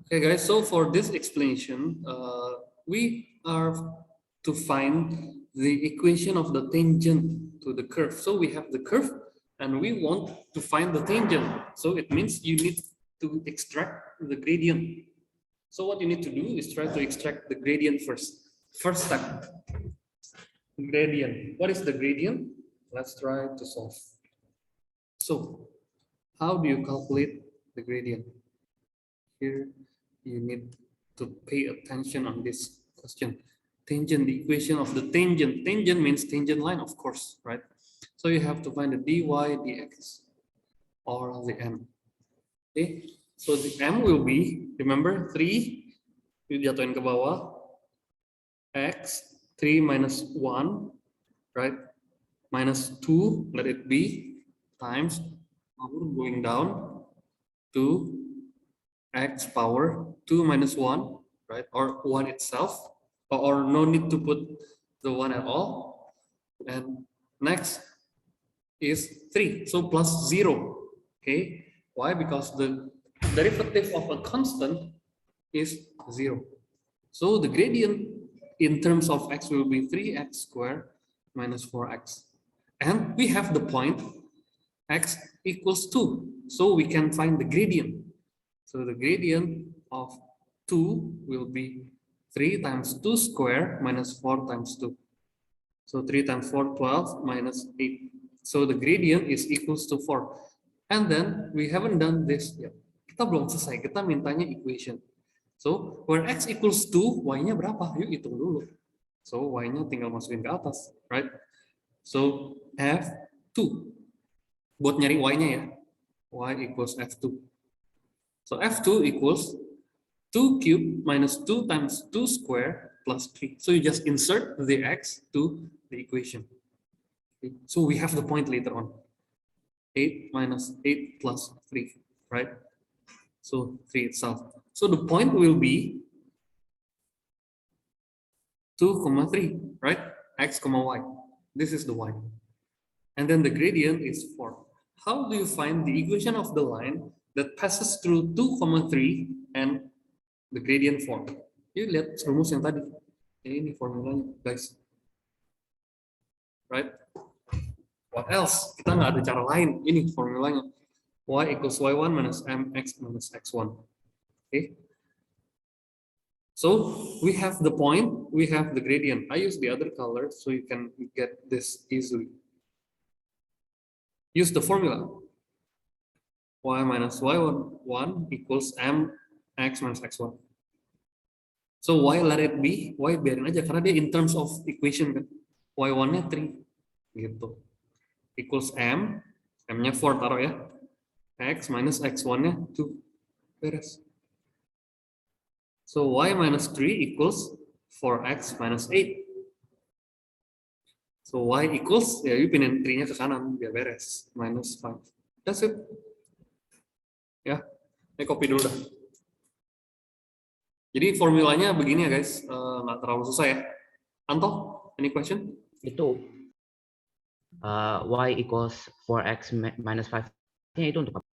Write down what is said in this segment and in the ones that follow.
Okay, guys, so for this explanation, we are to find the equation of the tangent to the curve. So we have the curve and we want to find the tangent. So it means you need to extract the gradient. So what you need to do is try to extract the gradient first. First step, gradient. What is the gradient? Let's try to solve. So how do you calculate the gradient? Here you need to pay attention on this question. Tangent, the equation of the tangent. Tangent means tangent line, of course, right? So you have to find the dy dx or the m. Okay, so the m will be, remember, 3, you jatuhin ke bawah, x, 3 minus 1, right? Minus 2, let it be, times power going down to x power 2 minus 1, right? Or 1 itself, or no need to put the 1 at all. And next is 3, so plus 0. Okay, why? Because the derivative of a constant is 0. So the gradient in terms of x will be 3x squared minus 4x. And we have the point x equals 2. So we can find the gradient. So the gradient of 2 will be 3 times 2 square minus 4 times 2. So 3 times 4, 12 minus 8. So the gradient is equals to 4. And then we haven't done this yet. Kita belum selesai, kita mintanya equation. So where x equals 2, y-nya berapa? Yuk hitung dulu. So y-nya tinggal masukin ke atas, right? So F2. Buat nyari y-nya ya. Y equals F2. So F2 equals 2 cubed minus 2 times 2 square plus 3. So you just insert the x to the equation. Okay. So we have the point later on. 8 minus 8 plus 3, right? So 3 itself. So the point will be 2, 3, right? X, y. This is the y. And then the gradient is 4. How do you find the equation of the line that passes through 2, 3 and the gradient 4? You lihat rumus yang tadi. Ini formulanya, guys. Right? What else? Kita nggak ada cara lain. Ini formulanya. Y equals y1 minus mx minus x1. Okay. So we have the point, we have the gradient. I use the other color so you can get this easily. Use the formula. Y minus y1 equals mx minus x1. So y let it be, y biarin aja karena dia in terms of equation kan. Y1-nya 3 gitu. Equals m-nya 4 taruh ya. X minus x1-nya 2. Beres. So y minus 3 equals 4x minus 8. So y equals, ya you pindahin 3-nya ke kanan biar beres. Minus 5. That's it. Ya, ini copy dulu dah. Jadi formulanya begini ya guys, nggak terlalu susah ya. Anto, any question? Itu y equals 4x minus 5-nya itu untuk apa?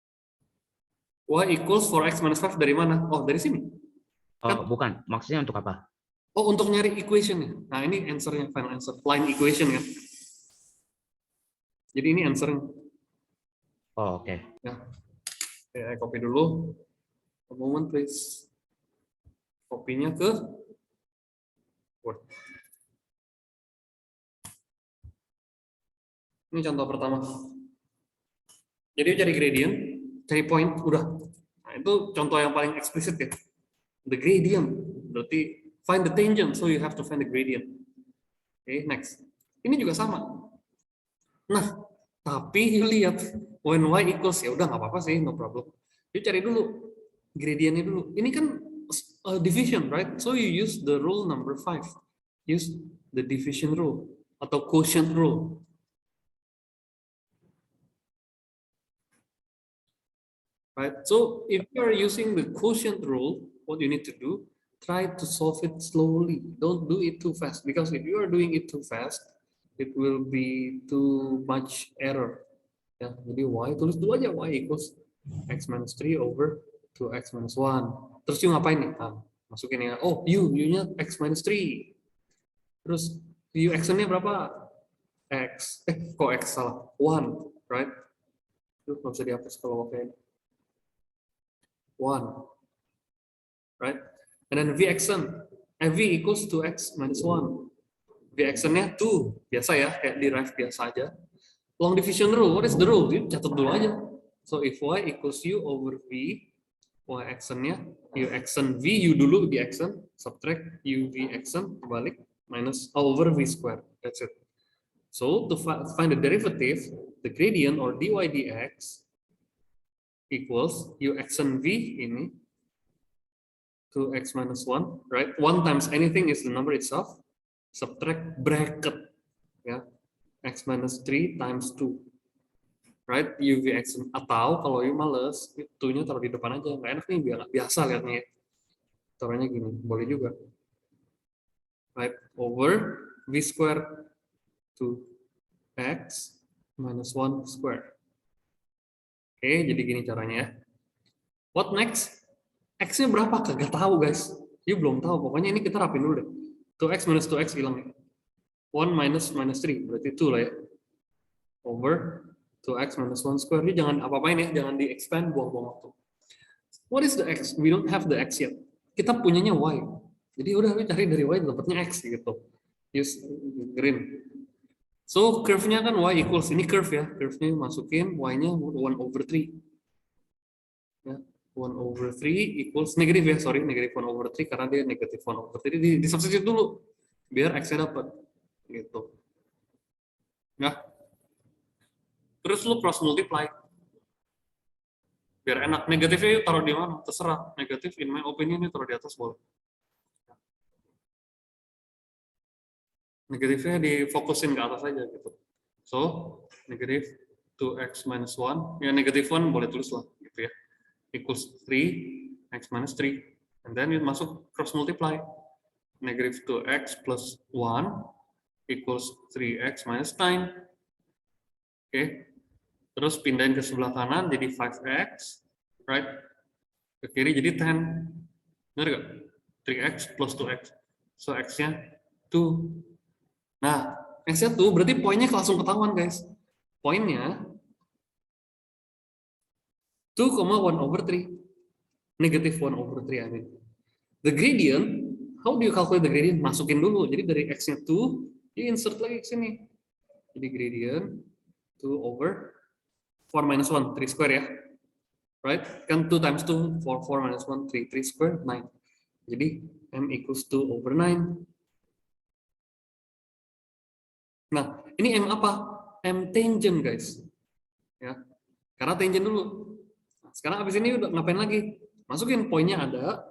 Y equals 4x minus 5 dari mana? Oh, dari sini. Kan? Bukan, maksudnya untuk apa? Oh, untuk nyari equation-nya. Nah, ini answer-nya, final answer. Line equation kan. Jadi ini answer-nya. Oh, oke. Ya. Oke, copy dulu. A moment, please. Kopinya ke Word. Ini contoh pertama. Jadi cari gradient, cari point, udah. Nah, itu contoh yang paling eksplisit ya. The gradient, berarti find the tangent, so you have to find the gradient. Oke, next. Ini juga sama. Nah, tapi lihat when y equals, ya udah nggak apa-apa sih, no problem. Yuk cari dulu gradientnya dulu. Ini kan division, right? So you use the rule number 5. Use the division rule atau quotient rule. Right? So if you are using the quotient rule, what you need to do, try to solve it slowly. Don't do it too fast, because if you are doing it too fast, it will be too much error. Ya, jadi y tulis dulu aja, y equals x minus 3 over 2x minus 1. Terus you ngapain nih? Nah, masukin ya. Oh, u-nya x minus 3. Terus u x-nya berapa? X. Kok x salah? 1, right? Itu nggak bisa dihapus kalau pakai 1, right? And then v action. V equals to x minus 1. V action-nya 2. Biasa ya, kayak derive biasa aja. Long division rule, what is the rule? Jadi catat dulu aja. So if y equals u over v, y action-nya, u action v, u dulu v action, subtract u v action, balik, minus over v square. That's it. So to find the derivative, the gradient or dy dx equals u action v ini 2x minus 1, right? 1 times anything is the number itself, subtract bracket, ya, x minus 3 times 2. Right, UV action. Atau kalau you males, itu-nya taruh di depan aja. Nggak enak nih, biar biasa lihatnya. Taruhnya gini, boleh juga. Right, over v square 2x minus 1 square. Oke, jadi gini caranya ya. What next? X-nya berapa? Kagak tahu guys. You belum tahu. Pokoknya ini kita rapin dulu deh. 2x minus 2x hilang ya. 1 minus minus 3, berarti 2 lah ya. Over 2x minus 1 square. Ini jangan apa-apain ya, jangan di-expand, buang-buang waktu. What is the x? We don't have the x yet. Kita punyanya y. Jadi udah cari dari y, dapatnya x gitu. Use green. So curve-nya kan y equals, ini curve ya. Curve-nya masukin, y-nya 1 over 3. Ya, 1 over 3 equals, negatif ya, sorry, negatif 1 over 3, karena dia negatif 1 over 3. Di substitute dulu, biar x-nya dapat. Gitu. Ya. Terus lu cross multiply. Biar enak. Negatifnya taruh di mana? Terserah. Negatif in my opinion ini taruh di atas boleh. Negatifnya difokusin ke atas aja gitu. So, negatif 2x minus 1. Ya negatif 1 boleh tulis lah gitu ya. Equals 3x minus 3. And then you masuk cross multiply. Negatif 2x plus 1 equals 3x minus 9. Oke. Terus pindahin ke sebelah kanan jadi 5x, right? Ke kiri jadi 10. Benar gak? 3x plus 2x. So x-nya 2. Nah, x-nya 2 berarti poinnya langsung ketahuan, guys. Poinnya 2,1 over 3. Negative 1 over 3, I mean. The gradient, how do you calculate the gradient? Masukin dulu. Jadi dari x-nya 2, di insert lagi ke sini. Jadi gradient 2 over 4 minus 1, 3 square ya. Right? Kan 2 times 2, 4 minus 1, 3 square, 9. Jadi m equals 2 over 9. Nah, ini m apa? M tangent, guys. Ya. Karena tangent dulu. Nah, sekarang abis ini udah ngapain lagi? Masukin poinnya ada,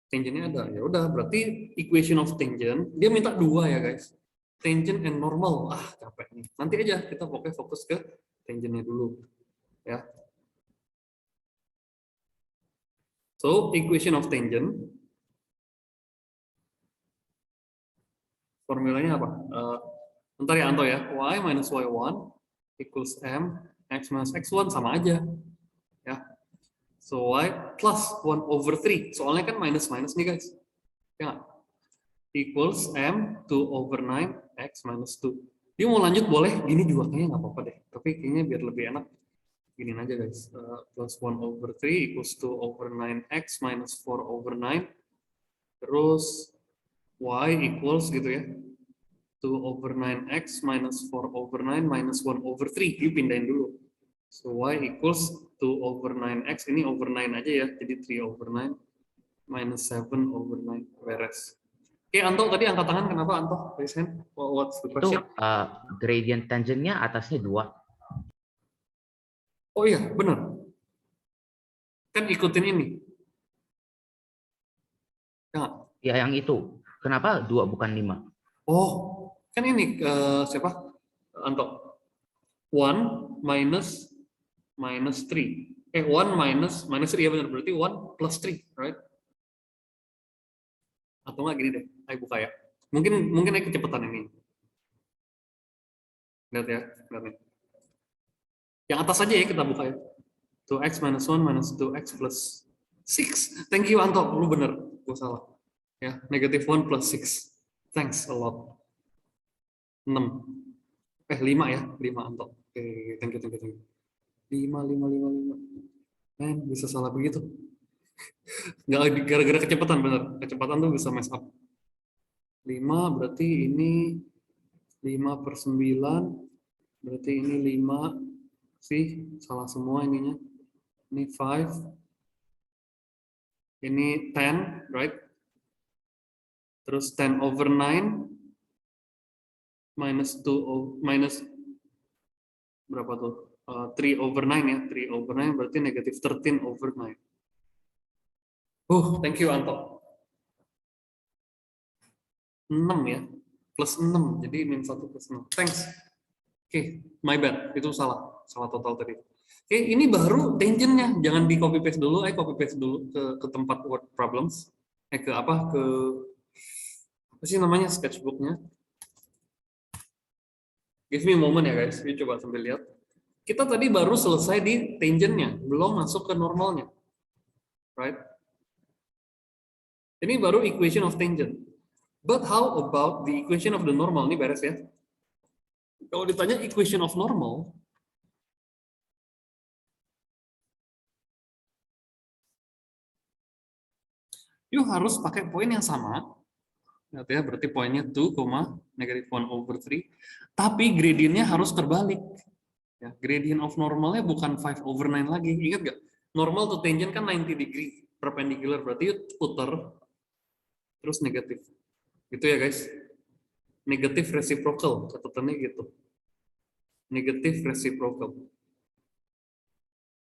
tangentnya ada. Ya udah, berarti equation of tangent, dia minta 2 ya, guys. Tangent and normal. Ah, capek nih. Nanti aja kita pokoknya fokus ke tangentnya dulu. Ya. So, equation of tangent, formulanya apa? Bentar ya Anto ya, y minus y1 equals m, x minus x1 sama aja. Ya. So, y plus 1 over 3, soalnya kan minus-minus nih guys. Ya. Equals m 2 over 9, x minus 2. Dia mau lanjut boleh, gini juga kayaknya nggak apa-apa deh. Tapi kayaknya biar lebih enak, gini aja guys. Plus 1 over 3 equals 2 over 9x minus 4 over 9. Terus y equals gitu ya. 2 over 9x minus 4 over 9 minus 1 over 3. You pindahin dulu. So y equals 2 over 9x. Ini over 9 aja ya. Jadi 3 over 9 minus 7 over 9. Beres. Oke, Anto tadi angkat tangan. Kenapa Anto? Raise hand. What's the Itu question? gradient tangentnya atasnya 2. Oh iya, benar. Kan ikutin ini. Ya, Ya yang itu. Kenapa 2 bukan 5? oh, kan ini siapa? Anto. 1 minus minus 3. 1 minus minus 3 ya benar. Berarti 1 plus 3, right? Atau enggak gini deh, ayo buka ya. Mungkin ayo kecepatan ini. Lihat ya, lihat nih. Yang atas aja ya kita buka ya. 2x minus 1 minus 2x plus 6. Thank you Anto, lu bener, gue salah. Ya, negative 1 plus 6. Thanks a lot. 6. 5 ya, 5 Anto. Oke, thank you. 5. Men, bisa salah begitu. Nggak gara-gara kecepatan, bener. Kecepatan tuh bisa mess up. 5 berarti ini 5/9. Berarti ini 5. Sih, salah semua ininya. Ini 5. Ini 10, right? Terus 10/9 minus 2 minus berapa tuh? 3/9 ya. 3/9 berarti negatif 13/9. Thank you Anto. 6 ya. Plus 6. Jadi min 1 plus 6. Thanks. Oke, my bad. Itu salah. Salah total tadi. Oke, ini baru tangentnya. Jangan di copy paste dulu. Copy paste dulu ke tempat word problems. Ke apa? Apa sih namanya sketchbooknya? Give me a moment ya guys. Ini coba sambil lihat. Kita tadi baru selesai di tangentnya, belum masuk ke normalnya. Right? Ini baru equation of tangent. But how about the equation of the normal? Ini beres ya. Kalau ditanya equation of normal, you harus pakai poin yang sama. Lihat ya, berarti poinnya 2, negative 1/3. Tapi gradientnya harus terbalik. Ya, gradient of normalnya bukan 5/9 lagi. Ingat nggak? Normal to tangent kan 90 degree perpendicular. Berarti you puter terus negatif. Gitu ya guys. Negatif reciprocal. Catatannya gitu. Negatif reciprocal.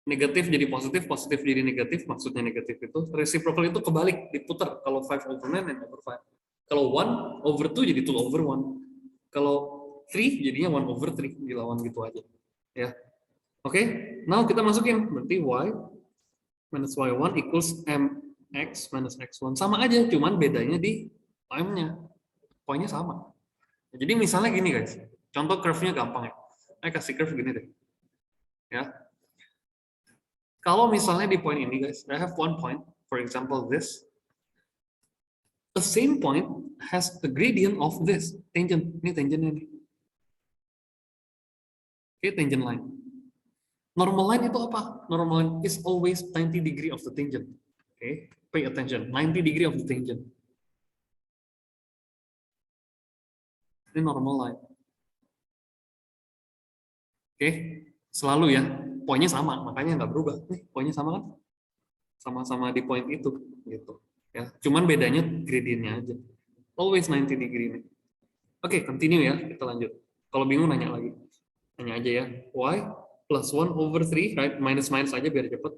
Negatif jadi positif, positif jadi negatif. Maksudnya negatif itu. Reciprocal itu kebalik. Diputar. Kalau 5/9 and over 5. Kalau 1/2 jadi 2/1. Kalau 3 jadinya 1/3. Dilawan gitu aja. Ya. Oke, now kita masukin. Berarti y minus y1 equals mx minus x1. Sama aja, cuman bedanya di time-nya. Poinnya sama. Jadi misalnya gini guys. Contoh curve-nya gampang ya. Saya kasih curve gini deh. Ya. Kalau misalnya di point ini guys, I have one point. For example, this. The same point has the gradient of this. Tangent. Ini tangentnya nih. Oke, tangent line. Normal line itu apa? Normal line is always 90 degree of the tangent. Okay, pay attention. 90 degree of the tangent. Ini normal line. Oke, selalu ya. Poinnya sama, makanya nggak berubah. Nih, poinnya sama kan? Sama-sama di point itu, gitu. Ya, cuman bedanya gradientnya aja. Always 90 degree nih. Oke, continue ya. Kita lanjut. Kalau bingung nanya lagi. Nanya aja ya. Y plus 1/3, right? Minus aja biar cepet.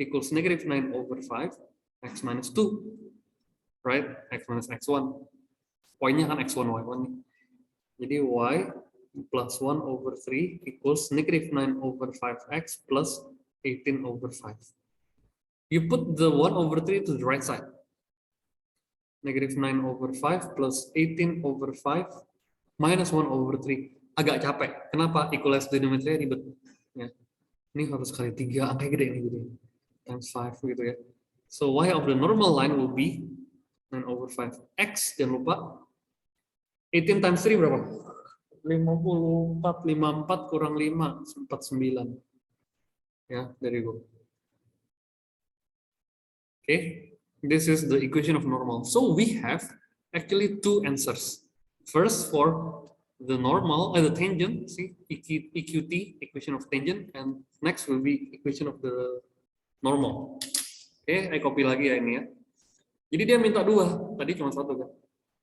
Equals negative 9/5. X minus 2. Right? X minus x1. Poinnya kan x1, y1 nih. Jadi y plus 1/3 equals negative 9/5x plus 18/5. You put the 1/3 to the right side. Negative 9/5 plus 18/5 minus 1/3. Agak capek. Kenapa? Equalize denominator ribet. Ya. Ini harus kali 3, angka gede ini gitu. Times 5 gitu ya. So y of the normal line will be 9/5. X, jangan lupa. 18 times 3 berapa? 54 kurang 5, 49. Ya, dari gue. Okay, this is the equation of normal. So we have actually two answers. First for the normal, the tangent, see, EQT, equation of tangent, and next will be equation of the normal. Okay, saya copy lagi ya ini ya. Jadi dia minta 2, tadi cuma 1 kan,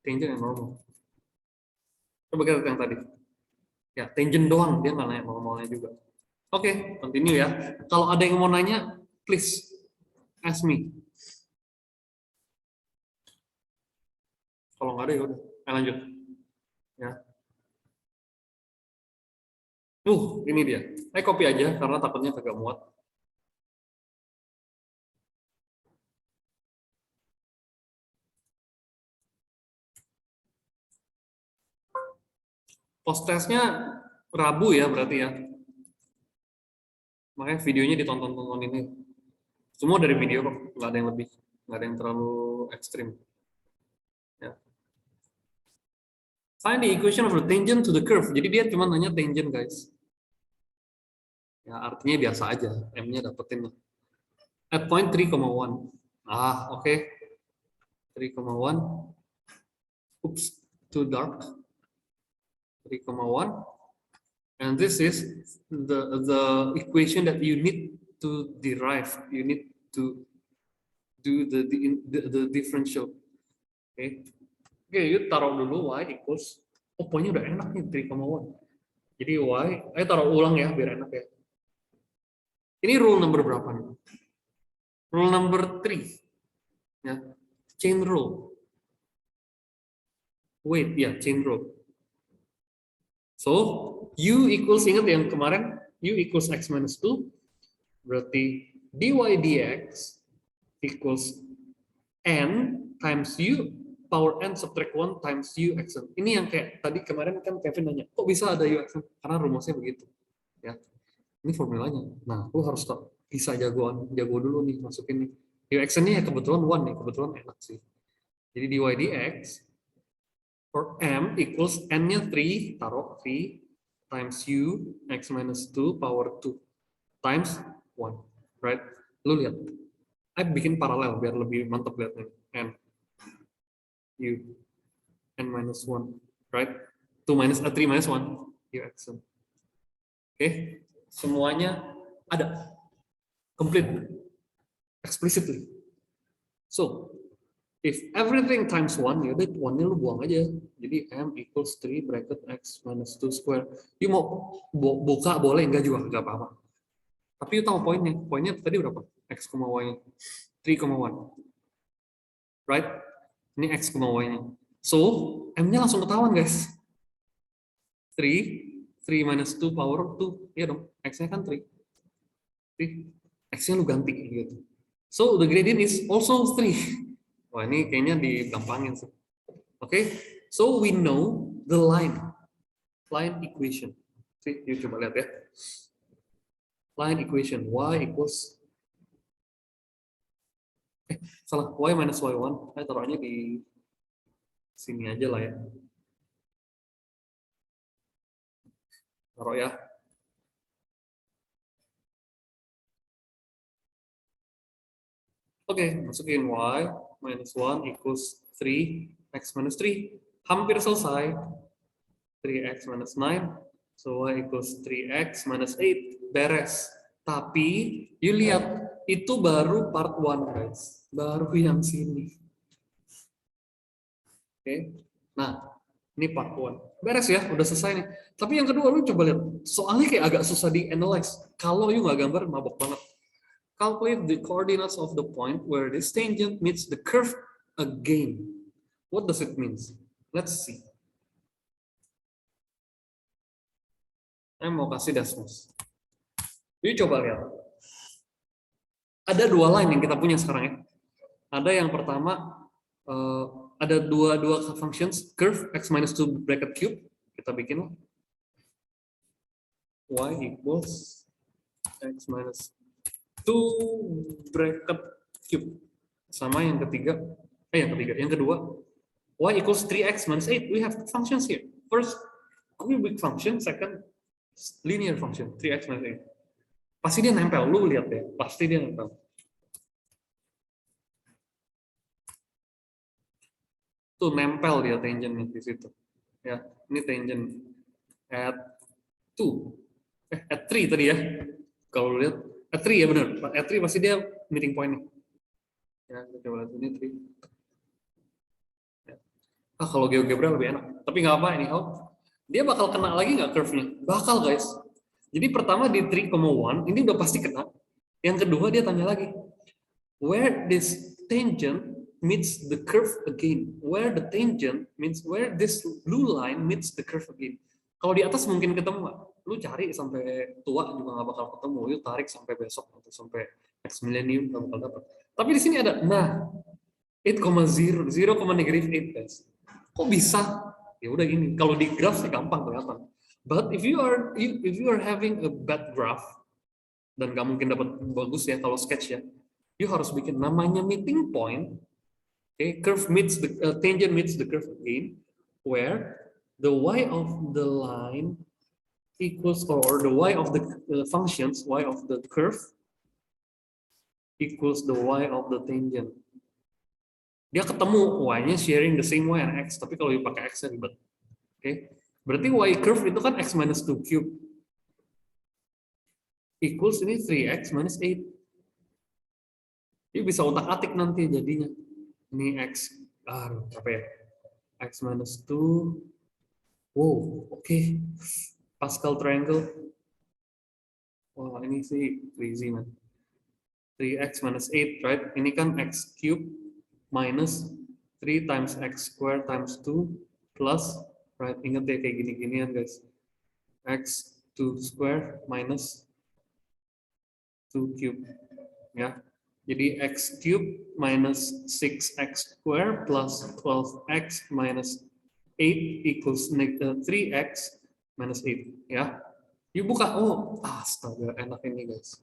tangent dan normal. Coba kita lihat yang tadi. Ya, tangent doang, dia nggak nanya normalnya juga. Oke, continue ya. Kalau ada yang mau nanya, please ask me. Kalau nggak ada ya udah, lanjut. Ya. Ini dia. Saya copy aja karena takutnya kagak muat. Post testnya Rabu ya berarti ya. Makanya videonya ditonton-tonton ini. Semua dari video kok, nggak ada yang lebih, nggak ada yang terlalu ekstrim. Ya. Find the equation of the tangent to the curve. Jadi dia cuma nanya tangent, guys. Ya, artinya biasa aja, M-nya dapetin. At point 3,1. Oke. 3,1. Oops, too dark. 3,1. And this is the equation that you need to derive. You need to do the differential. Oke. Oke, yuk taruh dulu y equals. Oh, poinnya udah enak nih 3,1. Jadi y, ayo taruh ulang ya biar enak ya. Ini rule number berapa nih? Rule number 3. Ya. Chain rule. Wait, ya, chain rule. So, u equals, ingat yang kemarin, u equals x minus 2, berarti dy dx equals n times u power n subtract 1 times u xn. Ini yang kayak tadi kemarin kan Kevin nanya, kok bisa ada u xn? Karena rumusnya begitu. Ya, ini formulanya. Nah, lu harus bisa jago dulu nih, masukin nih. U xn ini ya kebetulan 1 nih, kebetulan enak sih. Jadi dy dx for m equals n-nya 3, taruh 3 times u x minus 2 power 2 times 1, right? Lu lihat, saya bikin paralel biar lebih mantap lihatnya. N, u, n minus 1, right? 3 minus 1, u x. Oke, semuanya ada, complete, explicitly. So, if everything times 1, ya udah 1-nya lu buang aja. Jadi m equals 3 bracket x minus 2 square. You mau buka boleh, enggak juga, enggak apa-apa. Tapi you tahu poinnya. Poinnya tadi berapa? X, y-nya. 3,1. Right? Ini x, y-nya. So, m-nya langsung ketahuan, guys. 3 minus 2 power 2. Iya dong, x-nya kan 3. X-nya lu ganti gitu. So, the gradient is also 3. Wah, ini kayaknya digampangin sih. Oke, so we know the line equation. Yuk coba lihat ya. Line equation y equals salah, y minus y1. Saya taruhnya di sini aja lah ya. Taruh ya. Oke, masukin y minus 1 equals 3 x minus 3. Hampir selesai. 3x minus 9. So y equals 3x minus 8. Beres. Tapi, you lihat, itu baru part 1, guys. Baru yang sini. Oke. Nah, ini part 1. Beres ya, udah selesai nih. Tapi yang kedua, lu coba lihat. Soalnya kayak agak susah di-analyze. Kalau you nggak gambar, mabok banget. Calculate the coordinates of the point where this tangent meets the curve again. What does it mean? Let's see. Saya mau kasih dasmus. Yuk coba lihat. Ada dua line yang kita punya sekarang ya. Ada yang pertama, ada dua functions, curve x minus 2 bracket cube. Kita bikin y equals x minus 2 bracket cube. Sama yang ketiga, yang kedua, y equals 3x minus 8. We have functions here. First, cubic function, second, linear function, 3x minus 8. Pasti dia nempel, lu lihat deh, pasti dia nempel. Tuh nempel dia tangentnya di situ. Ya, ini tangent at 2. At 3 tadi ya. Kalau lu lihat at 3 ya benar. At 3 pasti dia meeting point-nya. Ya, kita coba lihat ini 3. Ya. Kalau GeoGebra lebih enak. Tapi nggak apa, anyhow. Dia bakal kena lagi nggak curve-nya? Bakal, guys. Jadi pertama di 3,1, ini udah pasti kena. Yang kedua dia tanya lagi, where this tangent meets the curve again? Where the tangent means where this blue line meets the curve again? Kalau di atas mungkin ketemu nggak? Lu cari sampai tua juga nggak bakal ketemu. Lu tarik sampai besok atau sampai X millennium nggak bakal dapat. Tapi di sini ada, nah 8,0, 0,8 guys. Kok bisa? Ya udah gini. Kalau di graph sih gampang kelihatan. But if you are having a bad graph, dan nggak mungkin dapat bagus ya kalau sketch ya. You harus bikin namanya meeting point. Okay, curve meets the tangent meets the curve again, where the y of the line equals or the y of the functions, y of the curve equals the y of the tangent. Dia ketemu y-nya sharing the same y and x, tapi kalau you pakai x ribet. Okay, berarti y curve itu kan x minus 2 cube equals ini 3x minus 8. Ini bisa otak-atik nanti jadinya. Ini x, apa ya? X minus 2. Wow, oke. Pascal triangle. Wah, ini sih crazy, man. 3x minus 8, right? Ini kan x cube minus 3 times x square times 2 plus, right? Ingat ya kayak gini-ginian, guys. X 2 square minus 2 cube. Ya. Jadi x cube minus 6x square plus 12x minus 8 equals 3x minus 8. Ya. You buka, oh astaga enak ini guys.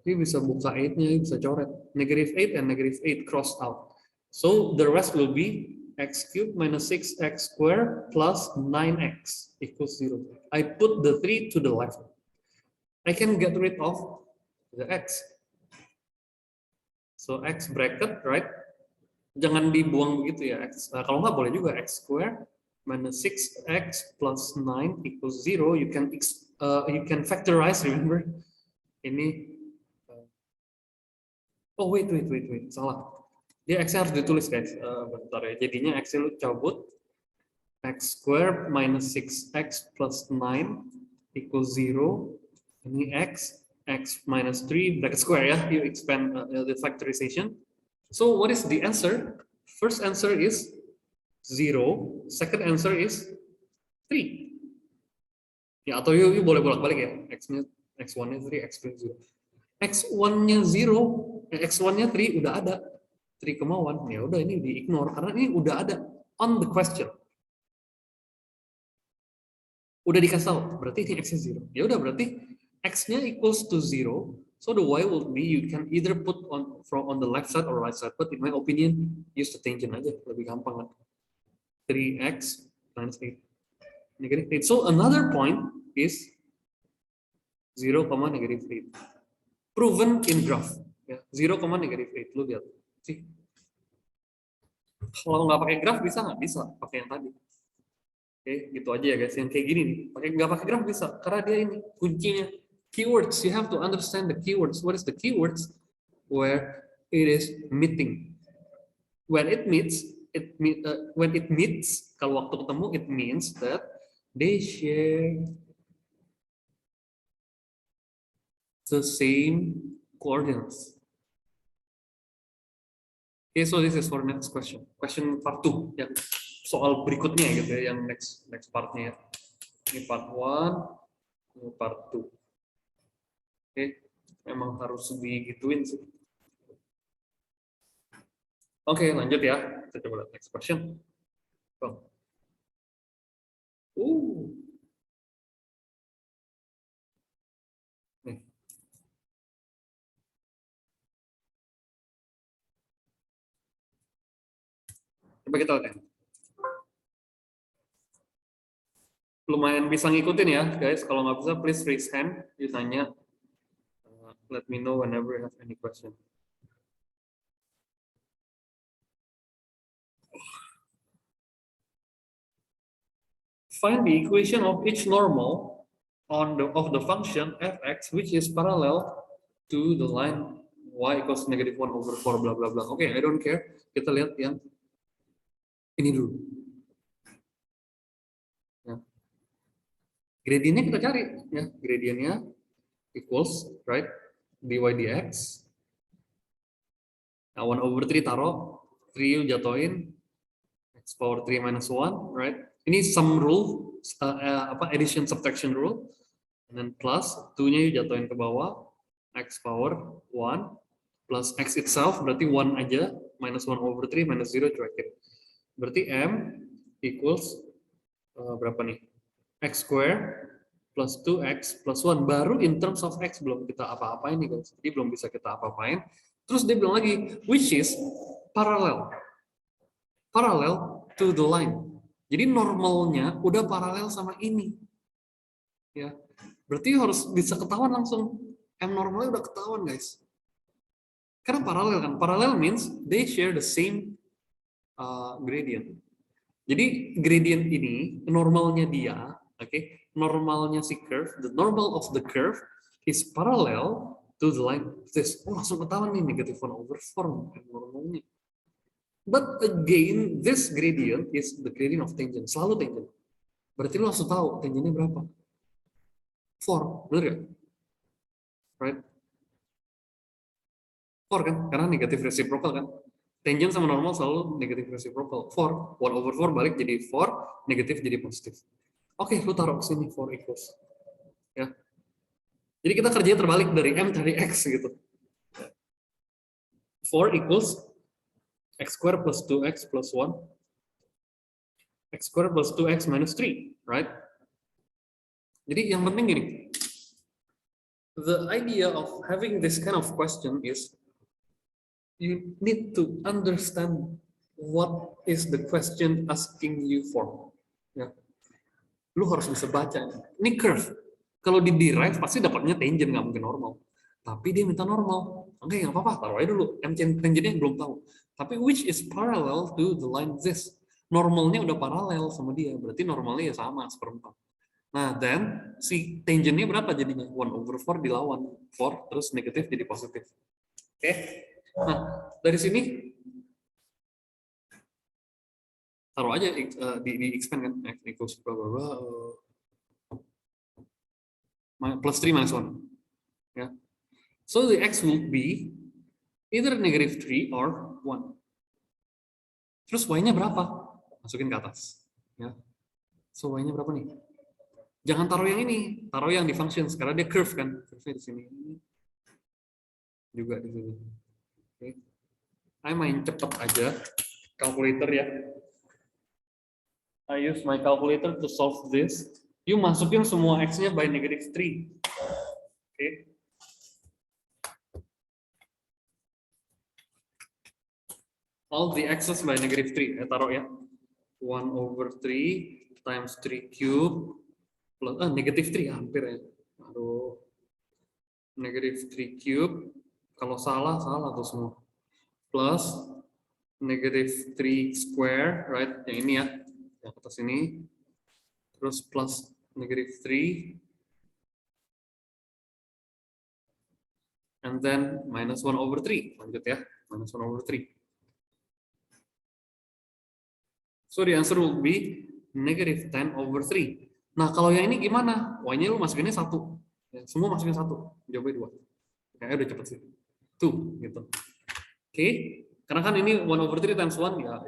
You bisa buka 8-nya, bisa coret. Negative 8 and negative 8 crossed out. So the rest will be x cube minus 6x square plus 9x equals 0. I put the 3 to the left. I can get rid of the x. So x bracket, right? Jangan dibuang begitu ya x. Kalau nggak boleh juga x square minus 6x plus 9 equals 0. You can factorize, remember? Ini oh wait, salah. Dia x harus ditulis guys. Bentar ya. Jadinya x lu cabut x square minus 6x plus 9 equals 0. Ini x minus 3 bracket square ya. You expand the factorization. So what is the answer? First answer is 0. Second answer is 3. Ya, atau you boleh bolak-balik ya. X1-nya 3, X2-nya 0. X1-nya 0, X1-nya 3 udah ada. 3,1. Ya udah ini di-ignore karena ini udah ada on the question. Udah dikasih tahu, berarti ini X-nya 0. Ya udah berarti X-nya equals to 0. So the y will be you can either put on the left side or right side, but in my opinion use the tangent aja, lebih gampang kan. 3x minus 8 negative 8. So another point is 0, negative 8. Proven in graph. Ya, 0, negative 8. Lu lihat. Sih. Kalau nggak pakai graph bisa nggak? Bisa. Pakai yang tadi. Oke, gitu aja ya guys. Yang kayak gini nih. Nggak pakai graph bisa. Karena dia ini kuncinya. Keywords. You have to understand the keywords. What is the keywords? Where it is meeting. When it meets, kalau waktu ketemu, it means that they share the same coordinates. Okay, so this is for next question. Question part 2 yang soal berikutnya gitu ya, yang next partnya ya. Ini part 1, ini part 2. Oke, memang harus digituin sih. Oke, lanjut ya. Kita coba lihat next question. Bang. Nih. Coba kita lihat. Lumayan bisa ngikutin ya, guys. Kalau nggak bisa, please raise hand. You tanya. Let me know whenever you have any question. Find the equation of each normal of the function f(x) which is parallel to the line y equals negative 1 over 4 bla bla bla. Oke, I don't care. Kita lihat yang ini dulu. Ya. Gradiennya kita cari ya. Gradiennya equals, right? dy dx. Nah, 1 over 3 taruh, 3 jatuhin, x power 3 minus 1, right? Ini sum rule, addition subtraction rule, and then plus 2-nya jatuhin ke bawah, x power 1 plus x itself berarti 1 aja, minus 1 over 3 minus 0 cuekin. Berarti m equals berapa nih? X square plus 2x plus 1. Baru in terms of x belum kita apa-apain nih guys. Jadi belum bisa kita apa-apain. Terus dia bilang lagi, which is parallel. Parallel to the line. Jadi normalnya udah paralel sama ini. Ya. Berarti harus bisa ketahuan langsung. M normalnya udah ketahuan guys. Karena paralel kan. Parallel means they share the same gradient. Jadi gradient ini normalnya dia, oke, normalnya si curve, the normal of the curve is parallel to the line. This, langsung ketahuan nih negative 1/4 normalnya. But again, this gradient is the gradient of tangent, selalu tangent. Berarti lo langsung tahu tangentnya berapa. 4, bener gak? Right? 4 kan, karena negatif reciprocal kan. Tangent sama normal selalu negatif reciprocal. 4, 1/4 balik jadi 4, negatif jadi positif. Oke, lu taruh sini 4 equals. Ya. Jadi kita kerjanya terbalik dari M dari X gitu. 4 equals X square plus 2X plus 1. X square plus 2X minus 3, right? Jadi yang penting gini. The idea of having this kind of question is you need to understand what is the question asking you for. Ya. Lu harus bisa baca. Ini curve. Kalau di derive pasti dapatnya tangent, nggak mungkin normal. Tapi dia minta normal. Oke, nggak apa-apa, taruh aja dulu. M tangentnya belum tahu. Tapi which is parallel to the line this. Normalnya udah paralel sama dia. Berarti normalnya ya sama, 1/4. Nah, then si tangentnya berapa jadinya? 1/4 dilawan. 4, terus negatif jadi positif. Oke? Nah, dari sini taruh aja di expand kan, x equals plus 3 minus 1. Ya. So the x will be either negative 3 or 1. Terus y-nya berapa? Masukin ke atas. Ya. So y-nya berapa nih? Jangan taruh yang ini, taruh yang di functions karena dia curve kan. Curve-nya di sini. Juga di sini. Oke. I main cepet aja calculator ya. I use my calculator to solve this. You masukin semua x-nya by negative 3. Oke. All the x's by negative 3. Taruh ya. 1/3 times 3 cube plus negative 3 hampir ya. Aduh. Negative 3 cube. Kalau salah tuh semua. Plus negative 3 square, right? Yang ini ya. Yang atas ini. Terus plus negative 3. And then minus 1/3. Lanjut ya. Minus 1/3. So the answer will be negative 10/3. Nah, kalau yang ini gimana? Y-nya lu masukinnya 1. Ya, semua masukin 1. Jawabnya 2. Kayaknya udah cepet sih. 2 gitu. Oke. Karena kan ini 1/3 times 1 ya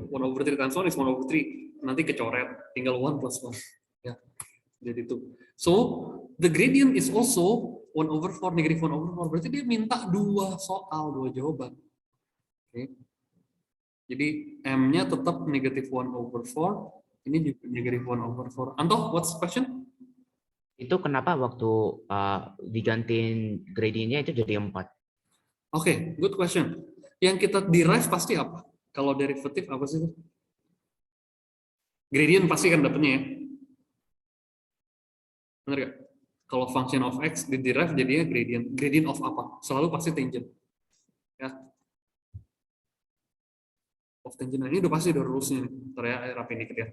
1/3 times 1 is 1/3. Nanti kecoret, tinggal 1 plus 1. Ya. Jadi 2. So, the gradient is also 1/4, negative 1/4. Berarti dia minta 2 soal, 2 jawaban. Oke. Jadi M-nya tetap negative 1/4. Ini juga negative 1/4. Anto, what's the question? Itu kenapa waktu digantiin gradientnya itu jadi 4? Oke, good question. Yang kita derive pasti apa? Kalau derivatif apa sih? Gradient pasti kan dapetnya ya. Benar gak? Kalau function of x di derive jadinya gradient. Gradient of apa? Selalu pasti tangent. Ya. Of tangent. Ini udah pasti udah rules-nya nih. Ntar ya, rapin dikit ya.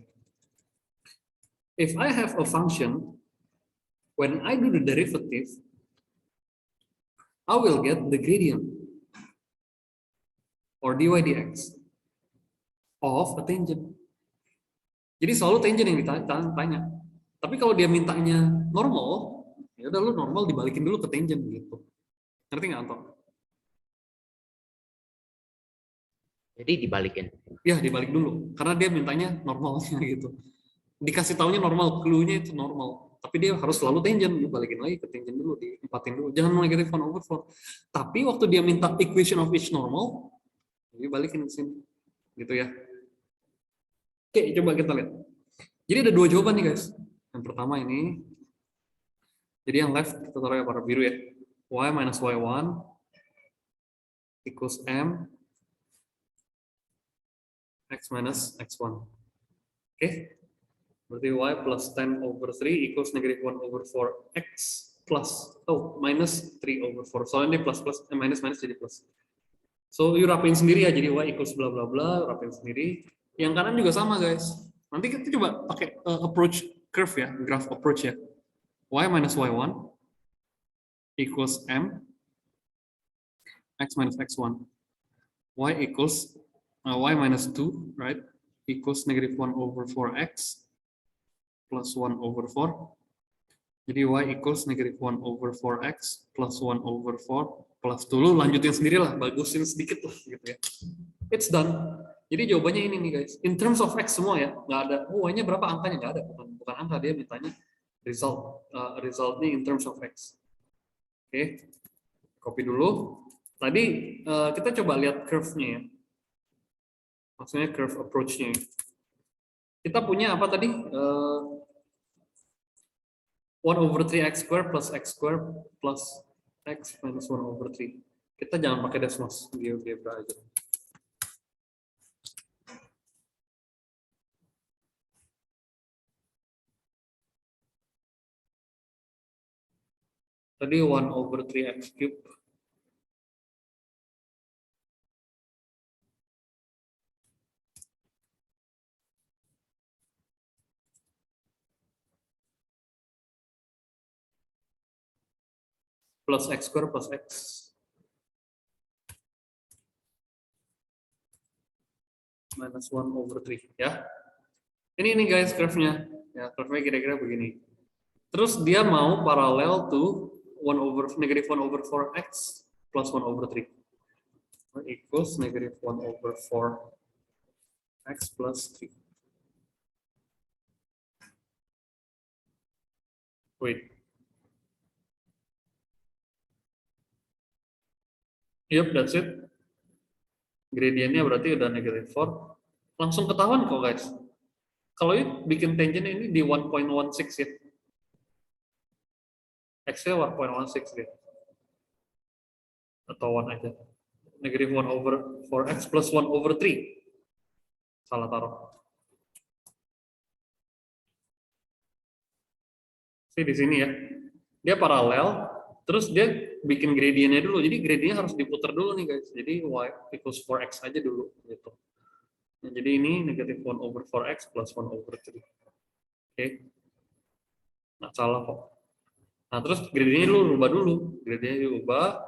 If I have a function, when I do the derivative, I will get the gradient or dy dx of a tangent. Jadi selalu tangent yang ditanya. Tapi kalau dia mintanya normal, ya udah lu normal dibalikin dulu ke tangent gitu. Ngerti nggak, Anto? Jadi dibalikin. Ya, dibalik dulu. Karena dia mintanya normalnya gitu. Dikasih taunya normal, clue-nya itu normal. Tapi dia harus selalu tangent, lu balikin lagi ke tangent dulu, diempatin dulu. Jangan negative 1/4. Tapi waktu dia minta equation of each normal, jadi balikin ke sini. Gitu ya. Oke, coba kita lihat. Jadi ada 2 jawaban nih, guys. Yang pertama ini. Jadi yang left kita taruh warna biru ya. Y minus Y1 equals M X minus X1. Oke. Berarti Y plus 10 over 3 equals negative 1 over 4 X plus, minus 3 over 4. Soalnya ini plus minus jadi plus. So, you rapin sendiri ya, jadi Y equals bla bla bla, rapin sendiri. Yang kanan juga sama guys. Nanti kita coba pakai approach curve ya, graph approach ya. Y minus Y1 equals M X minus X1. Y equals Y minus 2, right? Equals negative 1 over 4X plus 1 over 4. Jadi Y equals negative 1 over 4X plus 1 over 4 plus dulu, lanjutin sendiri lah, bagusin sedikit lah gitu ya. It's done. Jadi jawabannya ini nih guys. In terms of X semua ya, nggak ada. Y-nya berapa angkanya? Nggak ada. Bukan angka, dia mintanya result. Resultnya in terms of X. Oke. Copy dulu. Tadi kita coba lihat curve-nya ya. Maksudnya curve approach-nya. Kita punya apa tadi? 1 over 3x square plus x square plus x minus 1 over 3. Kita jangan pakai Desmos, GeoGebra aja. Tadi 1 over 3x cube plus x square plus x minus 1 over 3 ya. Ini guys curve-nya. Ya, curve-nya kira-kira begini. Terus dia mau paralel to negative 1 over 4x plus 1 over 3 equals negative 1 over 4x plus 3. Wait. Yep, that's it. Gradiennya berarti udah negative 4. Langsung ketahuan kok guys. Kalau bikin tangent ini di 1.16 ya. X-nya 1.16 deh. Atau 1 aja. Negative 1 over 4x plus 1 over 3. Salah taruh. Di sini ya. Dia paralel. Terus dia bikin gradiennya dulu. Jadi gradiennya harus diputar dulu nih guys. Jadi y equals 4x aja dulu gitu. Nah, jadi ini negative 1 over 4x plus 1 over 3. Oke. Nggak salah kok. Nah, terus gradiennya dulu rubah dulu. Gradiennya diubah.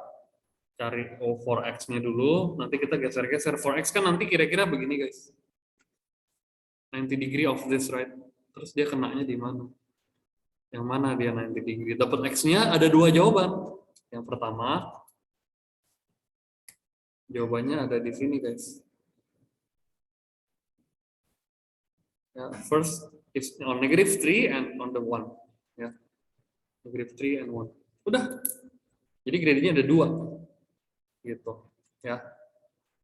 Cari 4x-nya dulu. Nanti kita geser-geser. 4x kan nanti kira-kira begini guys. 90 degree of this, right? Terus dia kenanya di mana? Yang mana dia 90 degree? Dapat X-nya ada 2 jawaban. Yang pertama, jawabannya ada di sini, guys. Ya, first is on negative 3 and on the 1. Ya. Negative 3 and 1. Udah. Jadi gradiennya ada 2. Gitu. Ya.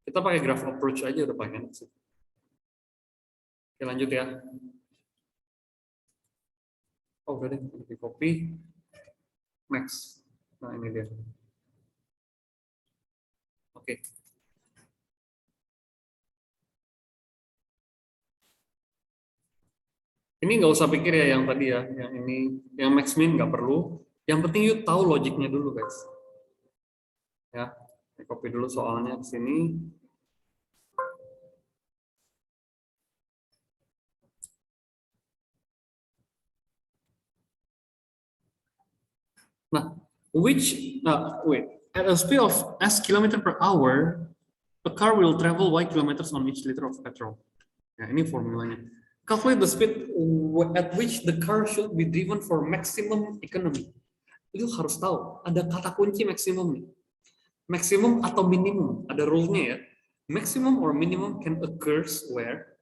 Kita pakai graph approach aja udah pakai. Oke, lanjut ya. Oh, udah deh, di copy. Max. Nah, ini dia. Oke. Ini nggak usah pikir ya yang tadi ya, yang ini, yang max min nggak perlu. Yang penting yuk tahu logiknya dulu guys. Ya, copy dulu soalnya ke sini. Nah, wait, at a speed of s km per hour, a car will travel y kilometers on each liter of petrol. Ya, ini formulanya. Calculate the speed at which the car should be driven for maximum economy. Itu harus tahu, ada kata kunci maksimum nih. Maximum atau minimum, ada rule-nya ya. Maximum or minimum can occurs where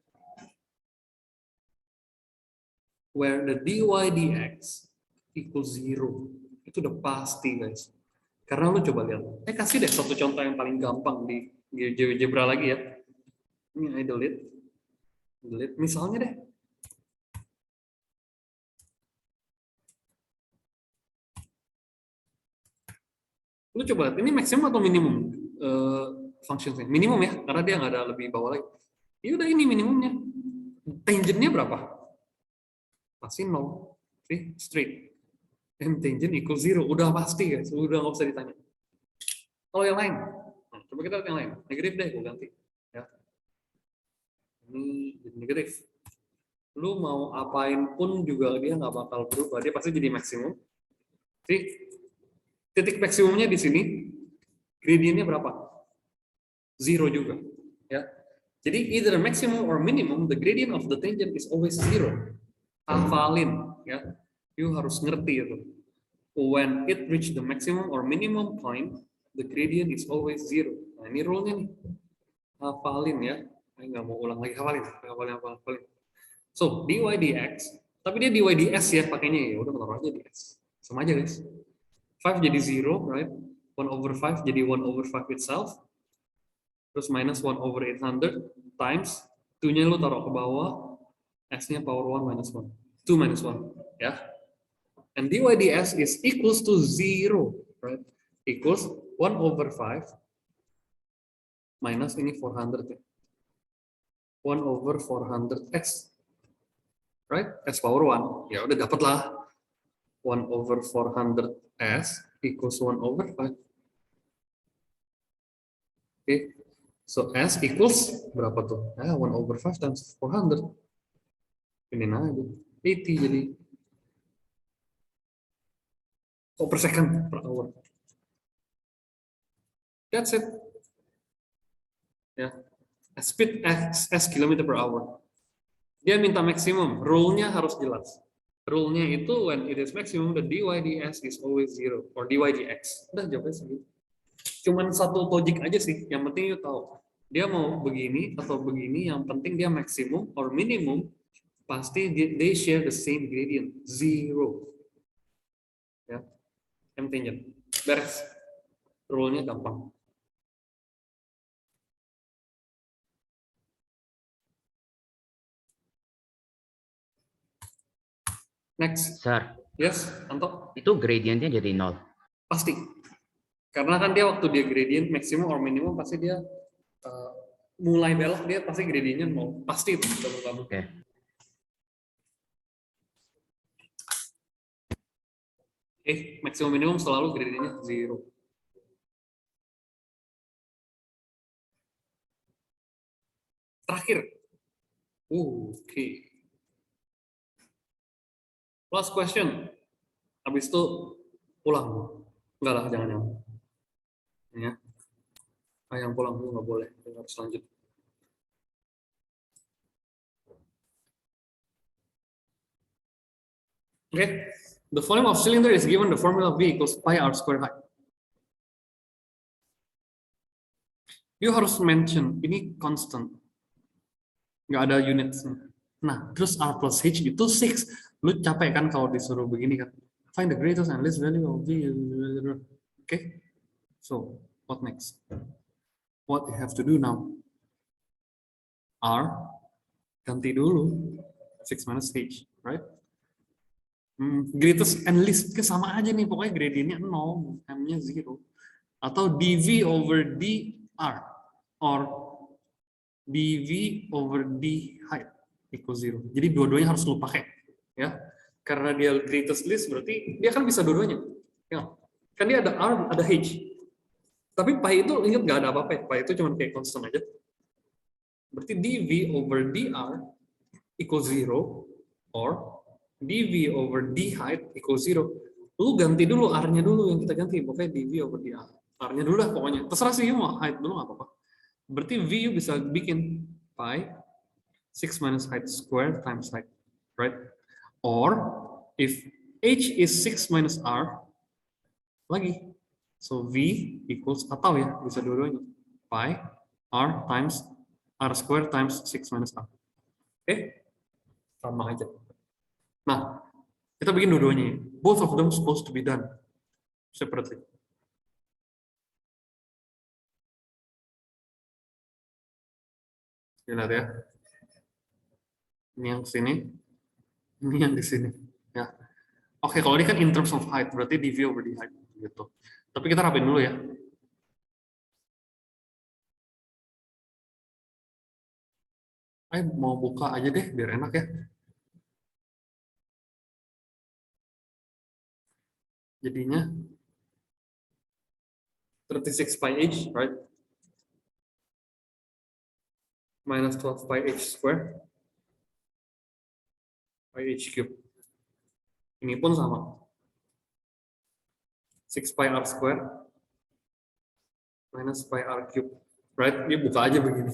the dy dx equals 0. Itu udah pasti guys. Karena lu coba lihat. Kasih deh satu contoh yang paling gampang di GeoGebra lagi ya. Ini I delete. Misalnya deh. Lu coba lihat, ini maksimum atau minimum functionnya? Minimum ya, karena dia nggak ada lebih bawah lagi. Ya udah ini minimumnya. Tangentnya berapa? Pasti 0. See? Straight. And tangent equal 0. Udah pasti guys, udah nggak usah ditanya. Kalau yang lain, nah, coba kita lihat yang lain. Negatif deh, gue ganti. Ya. Ini jadi negatif. Lu mau apain pun juga dia nggak bakal berubah. Dia pasti jadi maksimum. See? Titik maksimumnya di sini. Gradientnya berapa? 0 juga. Ya. Jadi either maximum or minimum, the gradient of the tangent is always 0. Hafalin, ya. You harus ngerti itu. When it reach the maximum or minimum point, the gradient is always 0. Nah, ini rule-nya nih. Hafalin ya. Saya nggak mau ulang lagi, hafalin. So, dy dx, tapi dia dy ds ya pakainya ya. Udah taruh aja ds. Sama aja guys. 5 jadi 0, right? 1/5 jadi 1/5 itself. Terus minus 1/800 times 2-nya lu taruh ke bawah, s-nya power 1 minus 1. 2 minus 1, ya. And dy ds is equals to 0, right? Equals 1/5 minus ini 400 ya. 1/400x, right? S power 1, ya udah dapat lah. 1/400s equals 1/5. Oke. So S equals berapa tuh? 1/5 times 400. Ini aja. 80 jadi. Oh, per second, per hour. That's it. Ya. Speed S km per hour. Dia minta maksimum. Rule-nya harus jelas. Rule-nya itu when it is maximum, the dy ds is always 0. Or dy dx. Udah jawabnya segitu. Cuman satu logic aja sih. Yang penting you tahu. Dia mau begini atau begini, yang penting dia maksimum or minimum, pasti they share the same gradient, 0. Ya, M tangent. Beres. Rule-nya gampang. Next. Sir, Yes, Anto? itu gradientnya jadi 0. Pasti. Karena kan dia waktu dia gradient maksimum or minimum pasti dia mulai belok dia pasti gradientnya 0. Pasti itu. Oke. Maksimum minimum selalu gradientnya 0. Terakhir. Oke. Last question. Habis itu pulang. Enggak lah, jangan. Ya. Yang pulang dulu nggak boleh. Harus lanjut. Okay. The volume of cylinder is given the formula V equals pi r square height. You harus mention ini constant. Nggak ada unitsnya. Nah, terus R plus H itu 6. Lu capek kan kalau disuruh begini kan. Find the greatest and least value of V. Okay. So, what next? What you have to do now? R, ganti dulu. 6 minus H, right? Greatest and least, sama aja nih. Pokoknya gradientnya 0, M-nya 0. Atau dV over dr. Or dV over d height equals 0. Jadi dua-duanya harus lu pakai, ya. Karena dia greatest least berarti dia kan bisa dua-duanya. Ya. Kan dia ada R, ada H. Tapi pi itu ingat nggak ada apa-apa. Pi itu cuma kayak constant aja. Berarti dV over dr equals 0 or dV over d height equals 0. Lu ganti dulu R-nya dulu yang kita ganti. Pokoknya dV over dr. R-nya dulu lah pokoknya. Terserah sih mau height dulu nggak apa-apa. Berarti V bisa bikin pi 6 minus height square times height, right? Or if H is 6 minus R lagi, so V equals atau ya bisa dua-duanya pi R times R square times 6 minus R. Oke, sama aja. Nah, kita bikin dua-duanya. Both of them supposed to be done separately. Lihat ya. Ini yang sini, ini yang di sini. Ya. Oke, kalau ini kan in terms of height, berarti dV over d height gitu. Tapi kita rapin dulu ya. Mau buka aja deh biar enak ya. Jadinya 36 pi h, right? Minus 12 pi h square pi h cube. Ini pun sama. 6 pi r square minus pi r cube. Right? Ini buka aja begini.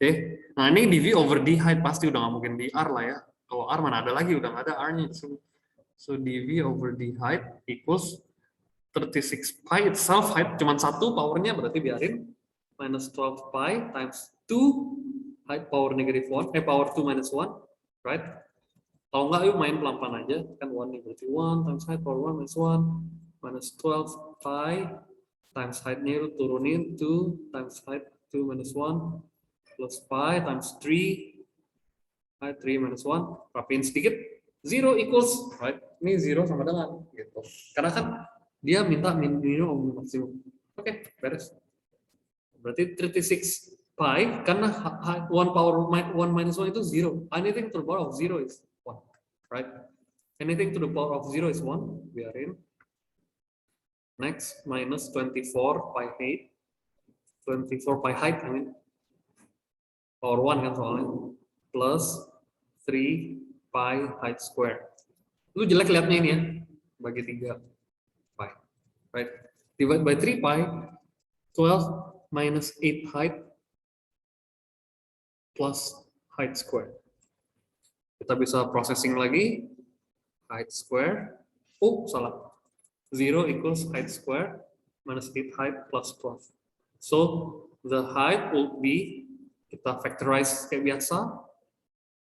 Oke. Nah ini dv over d height pasti udah nggak mungkin dr lah ya. Kalau r mana ada lagi, udah nggak ada r-nya. So dv over d height equals 36 pi itself height cuma satu, powernya berarti biarin minus 12 pi times 2 height power negative 1, power 2 minus 1, right? Kalau nggak yuk main pelan-pelan aja, kan 1 nih berarti 1 times height power 1 minus 1 minus 12 pi times height-nya itu turunin 2 times height 2 minus 1 plus pi times 3 height 3 minus 1, rapiin sedikit, 0 equals, right? Ini 0 sama dengan gitu. Karena kan dia minta minimum maksimum. Oke, beres. Berarti 36 pi karena 1 power 1 minus 1 itu 0. Anything to the power of 0 is 1, right? Anything to the power of 0 is 1. Biarin. Next, minus 24 pi height. 24 pi height, I mean. Power 1 kan soalnya. Plus 3 pi height square. Lu jelek liatnya ini ya. Bagi 3 pi. Right? Divide by 3 pi. 12 minus 8 height plus height square. Kita bisa processing lagi. Height square. Oh, salah. 0 equals height square minus 8 height plus 12. So, the height will be, kita factorize kayak biasa,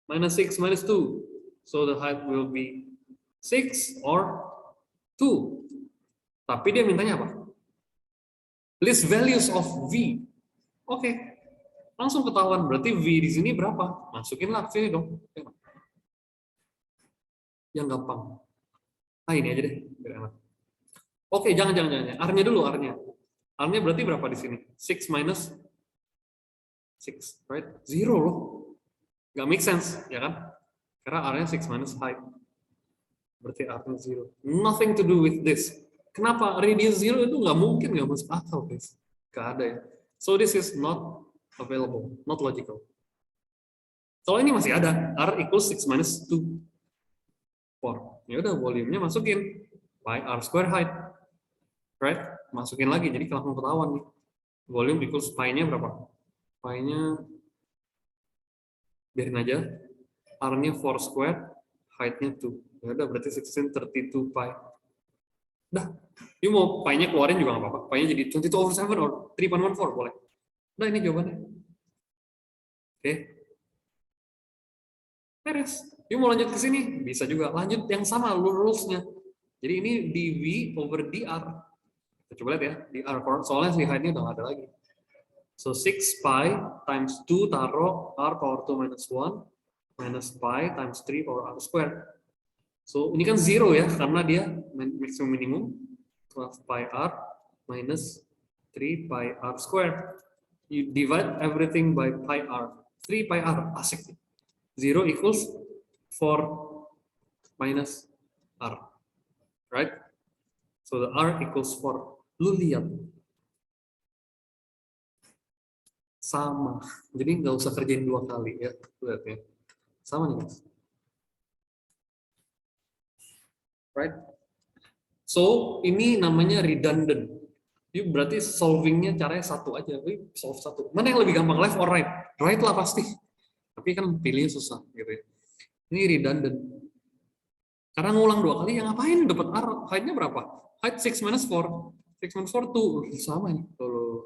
minus 6 minus 2. So, the height will be 6 or 2. Tapi dia mintanya apa? List values of V. Oke. Langsung ketahuan. Berarti V di sini berapa? Masukinlah ke sini dong. Yang gampang. Nah, ini aja deh. Biar enak. Oke, jangan. R-nya dulu, R-nya. R-nya berarti berapa di sini? 6 minus 6, right? 0 loh. Nggak make sense, ya kan? Karena R-nya 6 minus height. Berarti R-nya 0. Nothing to do with this. Kenapa? Radius 0 itu nggak mungkin, nggak masuk akal, guys. Nggak ada ya. So this is not available, not logical. Kalau ini masih ada, R equals 6 minus 2. 4. Ya udah, volumenya masukin. Pi R square height. Right? Masukin lagi, jadi langsung ketahuan nih. Volume equals pi-nya berapa? Pi-nya biarin aja. R-nya 4 square, height-nya 2. Ya udah, berarti 1632 pi. Udah, ini mau pi-nya keluarin juga nggak apa-apa. Pi-nya jadi 22/7 or 3.14 boleh. Udah, ini jawabannya. Oke. Beres. Yuk mau lanjut ke sini? Bisa juga. Lanjut yang sama, rules-nya. Jadi ini dv over dr. Kita coba lihat ya, dr. Soalnya si height-nya udah nggak ada lagi. So 6 pi times 2 taruh r power 2 minus 1 minus pi times 3 power r square. So ini kan 0 ya, karena dia maximum minimum 12 pi r minus 3 pi r square. You divide everything by pi r. 3 pi r, asik. 0 equals 4 minus r. Right? So the r equals 4. Lu lihat. Sama. Jadi nggak usah kerjain 2 kali ya. Lihat ya. Sama nih, guys. Right? So, ini namanya redundant. Jadi berarti solvingnya caranya satu aja. Solve satu. Mana yang lebih gampang, left or right? Right lah pasti. Tapi kan pilihnya susah gitu ya. Ini redundant. Karena ngulang 2 kali, yang ngapain dapat R? Height-nya berapa? Height 6 minus 4. 6 minus 4 tuh sama nih.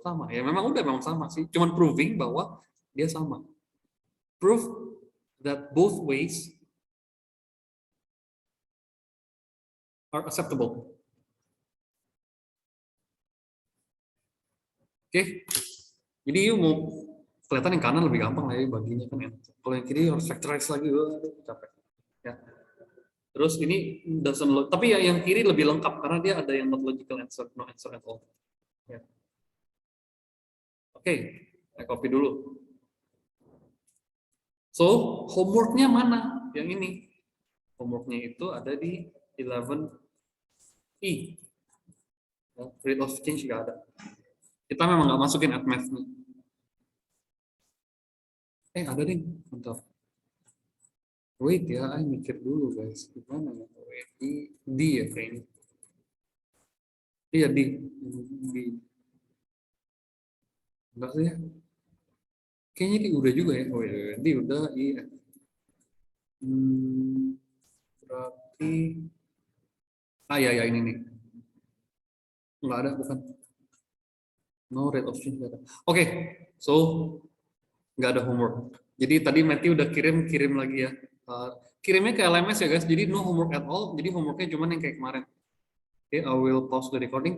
Sama. Ya memang sama sih. Cuman proving bahwa dia sama. Prove that both ways are acceptable. Oke. Jadi yuk mau kelihatan yang kanan lebih gampang lah ya baginya kan ya. Kalau yang kiri harus factorize lagi, capek. Ya. Terus ini doesn't look, tapi yang kiri lebih lengkap karena dia ada yang not logical answer, no answer at all. Ya. Oke, saya copy dulu. So, homeworknya mana? Yang ini. Homeworknya itu ada di 11E. Ya, rate of change nggak ada. Kita memang nggak masukin at math nih. Ada nih, bentar. Wait ya, I mikir dulu guys. Gimana ya? Wait, D ya kayaknya. Iya, D. Enggak sih ya. Kayaknya D udah juga ya. Oh iya, D udah, iya. Berarti, ya ini nih. Enggak ada, bukan. No rate of change. Oke, so nggak ada homework. Jadi tadi Matthew udah kirim lagi ya. Kirimnya ke LMS ya guys. Jadi no homework at all. Jadi homeworknya cuma yang kayak kemarin. Oke, I will pause the recording.